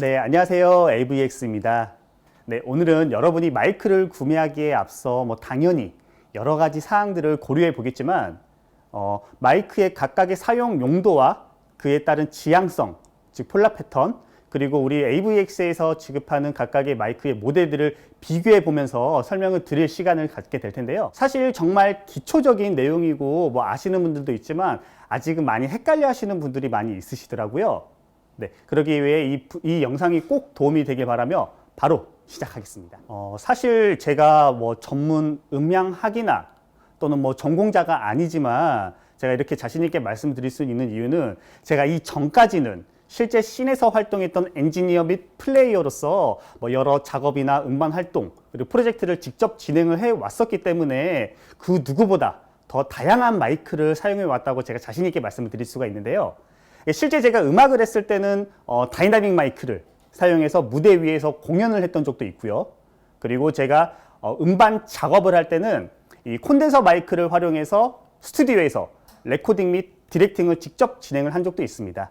네, 안녕하세요. AVX입니다. 네, 오늘은 여러분이 마이크를 구매하기에 앞서 당연히 여러 가지 사항들을 고려해 보겠지만 마이크의 각각의 사용 용도와 그에 따른 지향성, 즉 폴라 패턴, 그리고 우리 AVX에서 지급하는 각각의 마이크의 모델들을 비교해 보면서 설명을 드릴 시간을 갖게 될 텐데요. 사실 정말 기초적인 내용이고 아시는 분들도 있지만 아직은 많이 헷갈려 하시는 분들이 많이 있으시더라고요. 네, 그러기 위해 이 영상이 꼭 도움이 되길 바라며 바로 시작하겠습니다. 사실 제가 전문 음향학이나 또는 전공자가 아니지만 제가 이렇게 자신 있게 말씀드릴 수 있는 이유는 제가 이 전까지는 실제 씬에서 활동했던 엔지니어 및 플레이어로서 여러 작업이나 음반 활동 그리고 프로젝트를 직접 진행을 해 왔었기 때문에 그 누구보다 더 다양한 마이크를 사용해 왔다고 제가 자신 있게 말씀을 드릴 수가 있는데요. 실제 제가 음악을 했을 때는 다이나믹 마이크를 사용해서 무대 위에서 공연을 했던 적도 있고요. 그리고 제가 음반 작업을 할 때는 이 콘덴서 마이크를 활용해서 스튜디오에서 레코딩 및 디렉팅을 직접 진행을 한 적도 있습니다.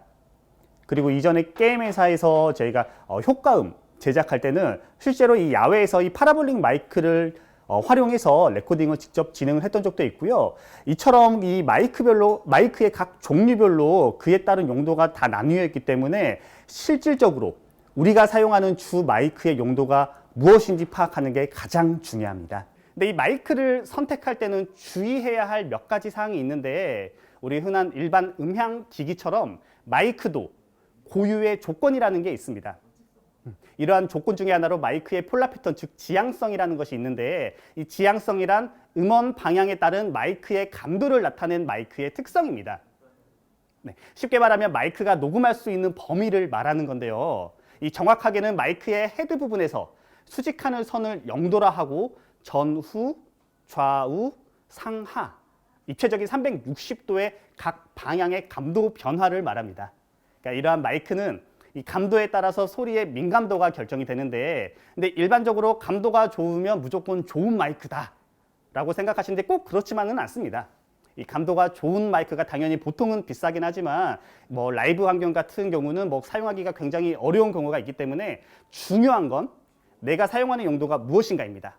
그리고 이전에 게임 회사에서 저희가 효과음 제작할 때는 실제로 이 야외에서 이 파라볼릭 마이크를 활용해서 레코딩을 직접 진행을 했던 적도 있고요. 이처럼 이 마이크의 각 종류별로 그에 따른 용도가 다 나뉘어 있기 때문에 실질적으로 우리가 사용하는 주 마이크의 용도가 무엇인지 파악하는 게 가장 중요합니다. 근데 이 마이크를 선택할 때는 주의해야 할 몇 가지 사항이 있는데 우리 흔한 일반 음향 기기처럼 마이크도 고유의 조건이라는 게 있습니다. 이러한 조건 중에 하나로 마이크의 폴라 패턴, 즉 지향성이라는 것이 있는데 이 지향성이란 음원 방향에 따른 마이크의 감도를 나타낸 마이크의 특성입니다. 네, 쉽게 말하면 마이크가 녹음할 수 있는 범위를 말하는 건데요. 이 정확하게는 마이크의 헤드 부분에서 수직하는 선을 영도라 하고 전후, 좌우, 상하, 입체적인 360도의 각 방향의 감도 변화를 말합니다. 그러니까 이러한 마이크는 이 감도에 따라서 소리의 민감도가 결정이 되는데 근데 일반적으로 감도가 좋으면 무조건 좋은 마이크다 라고 생각하시는데 꼭 그렇지만은 않습니다. 이 감도가 좋은 마이크가 당연히 보통은 비싸긴 하지만 라이브 환경 같은 경우는 사용하기가 굉장히 어려운 경우가 있기 때문에 중요한 건 내가 사용하는 용도가 무엇인가입니다.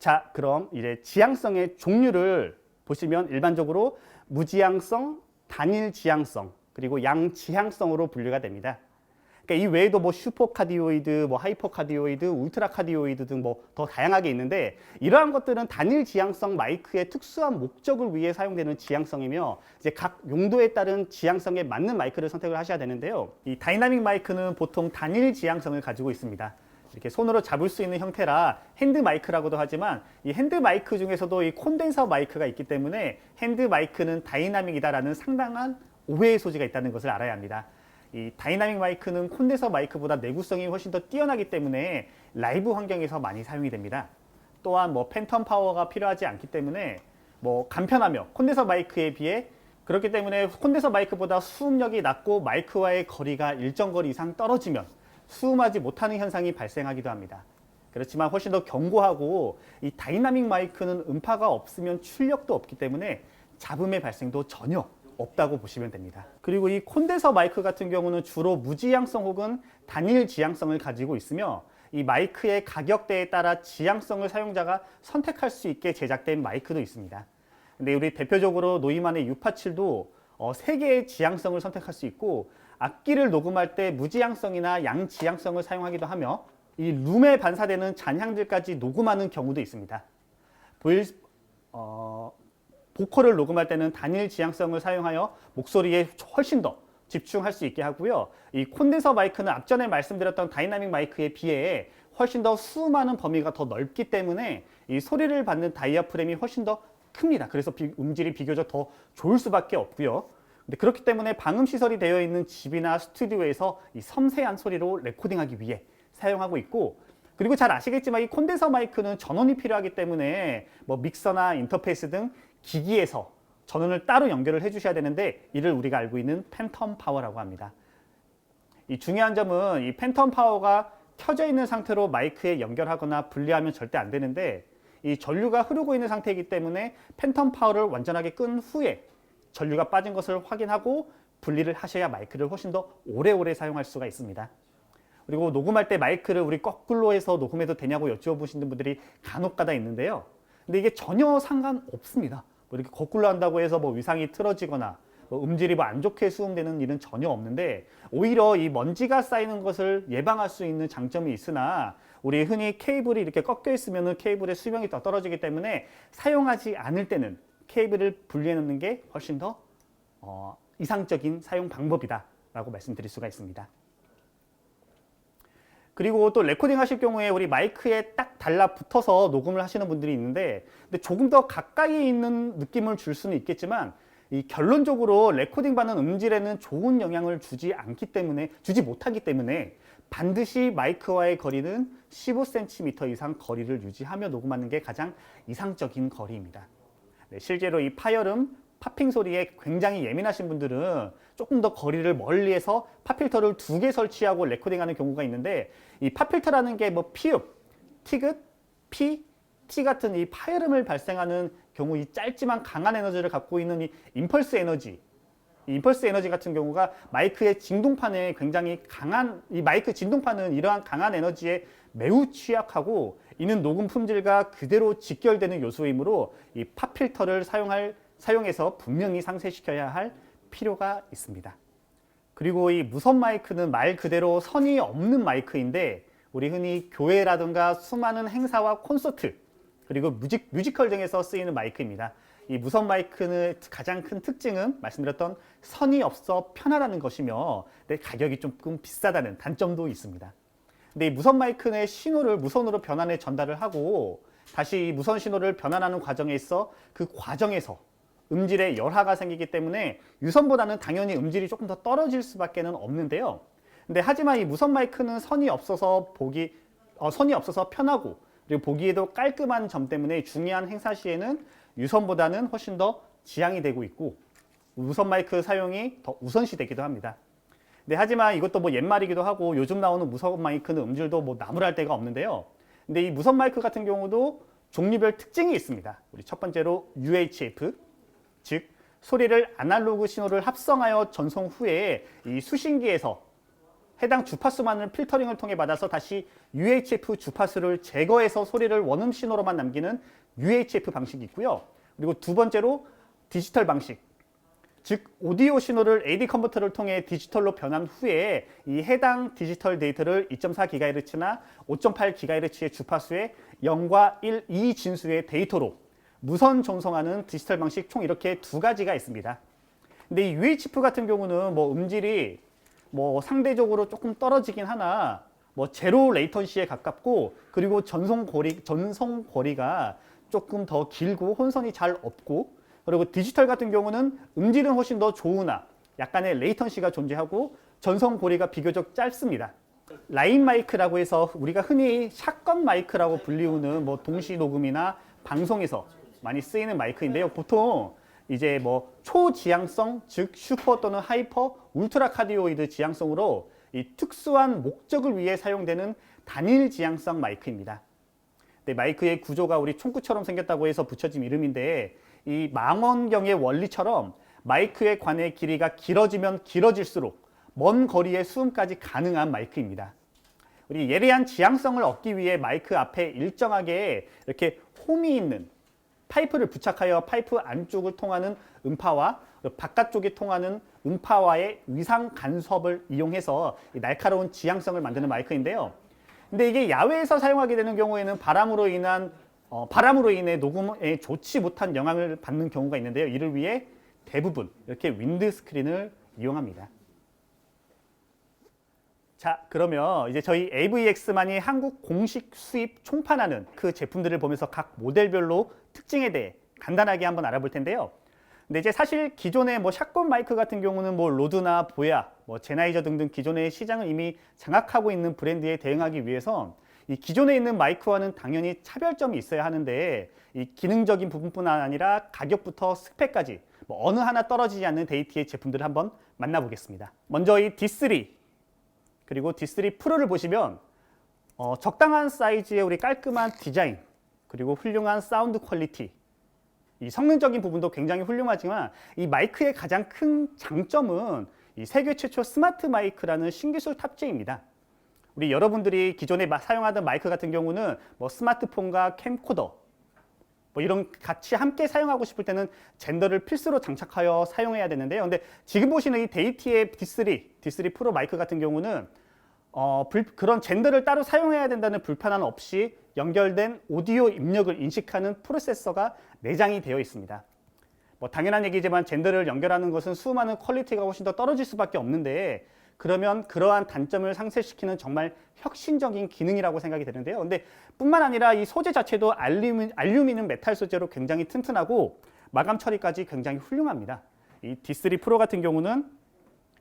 자, 그럼 이제 지향성의 종류를 보시면 일반적으로 무지향성, 단일 지향성, 그리고 양지향성으로 분류가 됩니다. 그러니까 이 외에도 슈퍼카디오이드, 하이퍼카디오이드, 울트라카디오이드 등 더 다양하게 있는데 이러한 것들은 단일 지향성 마이크의 특수한 목적을 위해 사용되는 지향성이며 이제 각 용도에 따른 지향성에 맞는 마이크를 선택을 하셔야 되는데요. 이 다이나믹 마이크는 보통 단일 지향성을 가지고 있습니다. 이렇게 손으로 잡을 수 있는 형태라 핸드 마이크라고도 하지만 이 핸드 마이크 중에서도 이 콘덴서 마이크가 있기 때문에 핸드 마이크는 다이나믹이다라는 상당한 오해의 소지가 있다는 것을 알아야 합니다. 이 다이나믹 마이크는 콘덴서 마이크보다 내구성이 훨씬 더 뛰어나기 때문에 라이브 환경에서 많이 사용이 됩니다. 또한 팬텀 파워가 필요하지 않기 때문에 간편하며 콘덴서 마이크에 비해 그렇기 때문에 콘덴서 마이크보다 수음력이 낮고 마이크와의 거리가 일정 거리 이상 떨어지면 수음하지 못하는 현상이 발생하기도 합니다. 그렇지만 훨씬 더 견고하고 이 다이나믹 마이크는 음파가 없으면 출력도 없기 때문에 잡음의 발생도 전혀 없다고 보시면 됩니다. 그리고 이 콘덴서 마이크 같은 경우는 주로 무지향성 혹은 단일 지향성을 가지고 있으며 이 마이크의 가격대에 따라 지향성을 사용자가 선택할 수 있게 제작된 마이크도 있습니다. 근데 우리 대표적으로 노이만의 U87도 3개의 지향성을 선택할 수 있고 악기를 녹음할 때 무지향성이나 양지향성을 사용하기도 하며 이 룸에 반사되는 잔향들까지 녹음하는 경우도 있습니다. 보컬을 녹음할 때는 단일 지향성을 사용하여 목소리에 훨씬 더 집중할 수 있게 하고요. 이 콘덴서 마이크는 앞전에 말씀드렸던 다이나믹 마이크에 비해 훨씬 더 수음하는 범위가 더 넓기 때문에 이 소리를 받는 다이아프램이 훨씬 더 큽니다. 그래서 음질이 비교적 더 좋을 수밖에 없고요. 근데 그렇기 때문에 방음 시설이 되어 있는 집이나 스튜디오에서 이 섬세한 소리로 레코딩하기 위해 사용하고 있고 그리고 잘 아시겠지만 이 콘덴서 마이크는 전원이 필요하기 때문에 믹서나 인터페이스 등 기기에서 전원을 따로 연결을 해주셔야 되는데 이를 우리가 알고 있는 팬텀 파워라고 합니다. 이 중요한 점은 이 팬텀 파워가 켜져 있는 상태로 마이크에 연결하거나 분리하면 절대 안 되는데 이 전류가 흐르고 있는 상태이기 때문에 팬텀 파워를 완전하게 끈 후에 전류가 빠진 것을 확인하고 분리를 하셔야 마이크를 훨씬 더 오래오래 사용할 수가 있습니다. 그리고 녹음할 때 마이크를 우리 거꾸로 해서 녹음해도 되냐고 여쭤보시는 분들이 간혹가다 있는데요. 근데 이게 전혀 상관없습니다. 뭐 이렇게 거꾸로 한다고 해서 뭐 위상이 틀어지거나 뭐 음질이 뭐 안 좋게 수음되는 일은 전혀 없는데, 오히려 이 먼지가 쌓이는 것을 예방할 수 있는 장점이 있으나, 우리 흔히 케이블이 이렇게 꺾여 있으면 케이블의 수명이 더 떨어지기 때문에 사용하지 않을 때는 케이블을 분리해 놓는 게 훨씬 더 이상적인 사용 방법이다라고 말씀드릴 수가 있습니다. 그리고 또 레코딩 하실 경우에 우리 마이크에 딱 달라붙어서 녹음을 하시는 분들이 있는데, 근데 조금 더 가까이 있는 느낌을 줄 수는 있겠지만, 이 결론적으로 레코딩 받는 음질에는 좋은 영향을 주지 못하기 때문에 반드시 마이크와의 거리는 15cm 이상 거리를 유지하며 녹음하는 게 가장 이상적인 거리입니다. 네, 실제로 이 파열음, 팝핑 소리에 굉장히 예민하신 분들은 조금 더 거리를 멀리해서 팝필터를 2개 설치하고 레코딩하는 경우가 있는데, 이 팝필터라는 게 뭐 피읍, 티귿, 피, 티 같은 이 파열음을 발생하는 경우, 이 짧지만 강한 에너지를 갖고 있는 이 임펄스 에너지, 이 임펄스 에너지 같은 경우가 마이크의 진동판에 굉장히 강한, 이 마이크 진동판은 이러한 강한 에너지에 매우 취약하고, 이는 녹음 품질과 그대로 직결되는 요소이므로 이 팝필터를 사용해서 분명히 상쇄시켜야 할 필요가 있습니다. 그리고 이 무선 마이크는 말 그대로 선이 없는 마이크인데, 우리 흔히 교회라든가 수많은 행사와 콘서트, 그리고 뮤지컬 등에서 쓰이는 마이크입니다. 이 무선 마이크는 가장 큰 특징은 말씀드렸던 선이 없어 편하다는 것이며, 가격이 조금 비싸다는 단점도 있습니다. 근데 이 무선 마이크는 신호를 무선으로 변환해 전달을 하고, 다시 이 무선 신호를 변환하는 과정에 있어 그 과정에서 음질에 열하가 생기기 때문에 유선보다는 당연히 음질이 조금 더 떨어질 수밖에 없는데요. 근데 하지만 이 무선 마이크는 선이 없어서 편하고, 그리고 보기에도 깔끔한 점 때문에 중요한 행사 시에는 유선보다는 훨씬 더 지양이 되고 있고, 무선 마이크 사용이 더 우선시되기도 합니다. 근데 하지만 이것도 뭐 옛말이기도 하고, 요즘 나오는 무선 마이크는 음질도 뭐 나무랄 데가 없는데요. 근데 이 무선 마이크 같은 경우도 종류별 특징이 있습니다. 우리 첫 번째로 UHF, 즉 소리를 아날로그 신호를 합성하여 전송 후에 이 수신기에서 해당 주파수만을 필터링을 통해 받아서 다시 UHF 주파수를 제거해서 소리를 원음 신호로만 남기는 UHF 방식이 있고요. 그리고 두 번째로 디지털 방식, 즉 오디오 신호를 AD 컨버터를 통해 디지털로 변한 후에 이 해당 디지털 데이터를 2.4GHz나 5.8GHz의 주파수에 0과 1, 2 진수의 데이터로 무선 전송하는 디지털 방식, 총 이렇게 두 가지가 있습니다. 근데 이 UHF 같은 경우는 뭐 음질이 뭐 상대적으로 조금 떨어지긴 하나 뭐 제로 레이턴시에 가깝고, 그리고 전송 거리가 조금 더 길고 혼선이 잘 없고, 그리고 디지털 같은 경우는 음질은 훨씬 더 좋으나 약간의 레이턴시가 존재하고 전송 거리가 비교적 짧습니다. 라인 마이크라고 해서 우리가 흔히 샷건 마이크라고 불리우는 뭐 동시 녹음이나 방송에서 많이 쓰이는 마이크인데요. 보통 이제 뭐 초지향성, 즉 슈퍼 또는 하이퍼, 울트라 카디오이드 지향성으로 이 특수한 목적을 위해 사용되는 단일 지향성 마이크입니다. 네, 마이크의 구조가 우리 총구처럼 생겼다고 해서 붙여진 이름인데, 이 망원경의 원리처럼 마이크의 관의 길이가 길어지면 길어질수록 먼 거리의 수음까지 가능한 마이크입니다. 우리 예리한 지향성을 얻기 위해 마이크 앞에 일정하게 이렇게 홈이 있는 파이프를 부착하여 파이프 안쪽을 통하는 음파와 바깥쪽에 통하는 음파와의 위상 간섭을 이용해서 날카로운 지향성을 만드는 마이크인데요. 근데 이게 야외에서 사용하게 되는 경우에는 바람으로 인해 녹음에 좋지 못한 영향을 받는 경우가 있는데요. 이를 위해 대부분 이렇게 윈드 스크린을 이용합니다. 자, 그러면 이제 저희 AVX만이 한국 공식 수입 총판하는 그 제품들을 보면서 각 모델별로 특징에 대해 간단하게 한번 알아볼 텐데요. 근데 이제 사실 기존의 뭐 샷건 마이크 같은 경우는 뭐 로드나 보야, 뭐 제나이저 등등 기존의 시장을 이미 장악하고 있는 브랜드에 대응하기 위해서 이 기존에 있는 마이크와는 당연히 차별점이 있어야 하는데, 이 기능적인 부분뿐 아니라 가격부터 스펙까지 뭐 어느 하나 떨어지지 않는 데이티의 제품들을 한번 만나보겠습니다. 먼저 이 D3 그리고 D3 프로를 보시면 적당한 사이즈의 우리 깔끔한 디자인, 그리고 훌륭한 사운드 퀄리티, 이 성능적인 부분도 굉장히 훌륭하지만 이 마이크의 가장 큰 장점은 이 세계 최초 스마트 마이크라는 신기술 탑재입니다. 우리 여러분들이 기존에 사용하던 마이크 같은 경우는 뭐 스마트폰과 캠코더 뭐 이런 같이 함께 사용하고 싶을 때는 젠더를 필수로 장착하여 사용해야 되는데요. 근데 지금 보시는 이 데이티의 D3 프로 마이크 같은 경우는 그런 젠더를 따로 사용해야 된다는 불편함 없이 연결된 오디오 입력을 인식하는 프로세서가 내장이 되어 있습니다. 뭐 당연한 얘기지만 젠더를 연결하는 것은 수많은 퀄리티가 훨씬 더 떨어질 수밖에 없는데 그러면 그러한 단점을 상쇄시키는 정말 혁신적인 기능이라고 생각이 되는데요. 근데 뿐만 아니라 이 소재 자체도 알루미늄 메탈 소재로 굉장히 튼튼하고 마감 처리까지 굉장히 훌륭합니다. 이 D3 프로 같은 경우는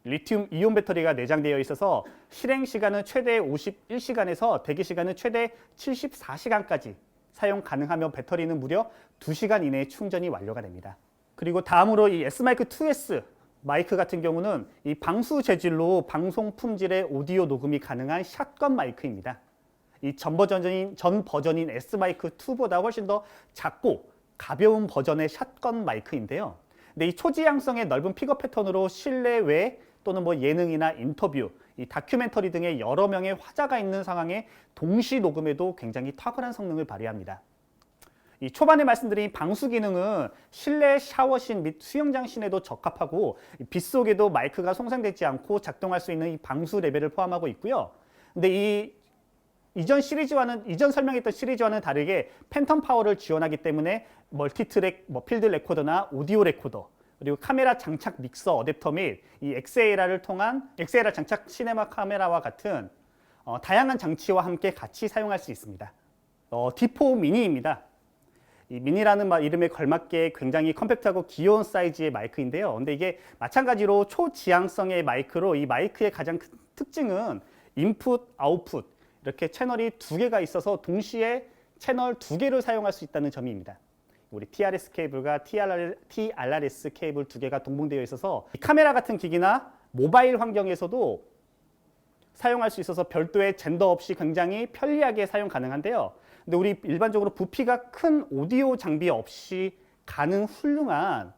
리튬 이온 배터리가 내장되어 있어서 실행 시간은 최대 51시간에서 대기 시간은 최대 74시간까지 사용 가능하며 배터리는 무려 2시간 이내에 충전이 완료가 됩니다. 그리고 다음으로 이 S마이크2S 마이크 같은 경우는 이 방수 재질로 방송 품질의 오디오 녹음이 가능한 샷건 마이크입니다. 이 전 버전인 S마이크2보다 훨씬 더 작고 가벼운 버전의 샷건 마이크인데요. 근데 이 초지향성의 넓은 픽업 패턴으로 실내외 또는 뭐 예능이나 인터뷰, 이 다큐멘터리 등의 여러 명의 화자가 있는 상황에 동시 녹음에도 굉장히 탁월한 성능을 발휘합니다. 이 초반에 말씀드린 방수 기능은 실내 샤워실 및 수영장 시내도 적합하고 빗속에도 마이크가 송상되지 않고 작동할 수 있는 이 방수 레벨을 포함하고 있고요. 근데 이 이전 설명했던 시리즈와는 다르게 팬텀 파워를 지원하기 때문에 멀티트랙, 필드 레코더나 오디오 레코더, 그리고 카메라 장착 믹서 어댑터 및 이 XLR을 통한 XLR 장착 시네마 카메라와 같은 다양한 장치와 함께 같이 사용할 수 있습니다. D4 미니입니다. 이 미니라는 이름에 걸맞게 굉장히 컴팩트하고 귀여운 사이즈의 마이크인데요. 근데 이게 마찬가지로 초지향성의 마이크로 이 마이크의 가장 큰 특징은 인풋, 아웃풋 이렇게 채널이 2개가 있어서 동시에 채널 2개를 사용할 수 있다는 점입니다. 우리 TRS 케이블과 TRS 케이블 2개가 동봉되어 있어서 카메라 같은 기기나 모바일 환경에서도 사용할 수 있어서 별도의 젠더 없이 굉장히 편리하게 사용 가능한데요. 근데 우리 일반적으로 부피가 큰 오디오 장비 없이 가능 훌륭한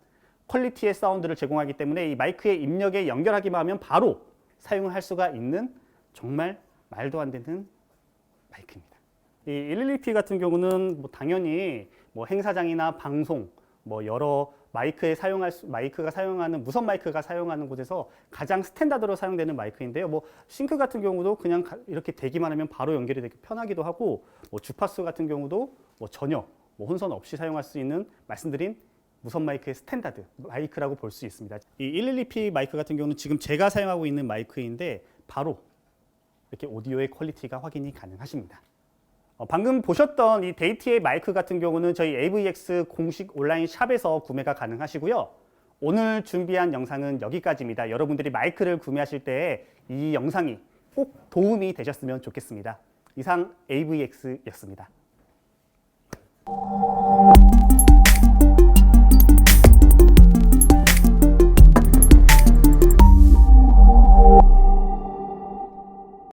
퀄리티의 사운드를 제공하기 때문에 이 마이크의 입력에 연결하기만 하면 바로 사용을 할 수가 있는 정말 말도 안 되는 마이크입니다. 이 112P 같은 경우는 당연히 행사장이나 방송, 여러 마이크가 사용하는 무선 마이크가 사용하는 곳에서 가장 스탠다드로 사용되는 마이크인데요. 싱크 같은 경우도 그냥 이렇게 대기만 하면 바로 연결이 되게 편하기도 하고, 주파수 같은 경우도 전혀 혼선 없이 사용할 수 있는 말씀드린 무선 마이크의 스탠다드 마이크라고 볼 수 있습니다. 이 112P 마이크 같은 경우는 지금 제가 사용하고 있는 마이크인데 바로 이렇게 오디오의 퀄리티가 확인이 가능하십니다. 방금 보셨던 이 데이티의 마이크 같은 경우는 저희 AVX 공식 온라인 샵에서 구매가 가능하시고요. 오늘 준비한 영상은 여기까지입니다. 여러분들이 마이크를 구매하실 때 이 영상이 꼭 도움이 되셨으면 좋겠습니다. 이상 AVX였습니다.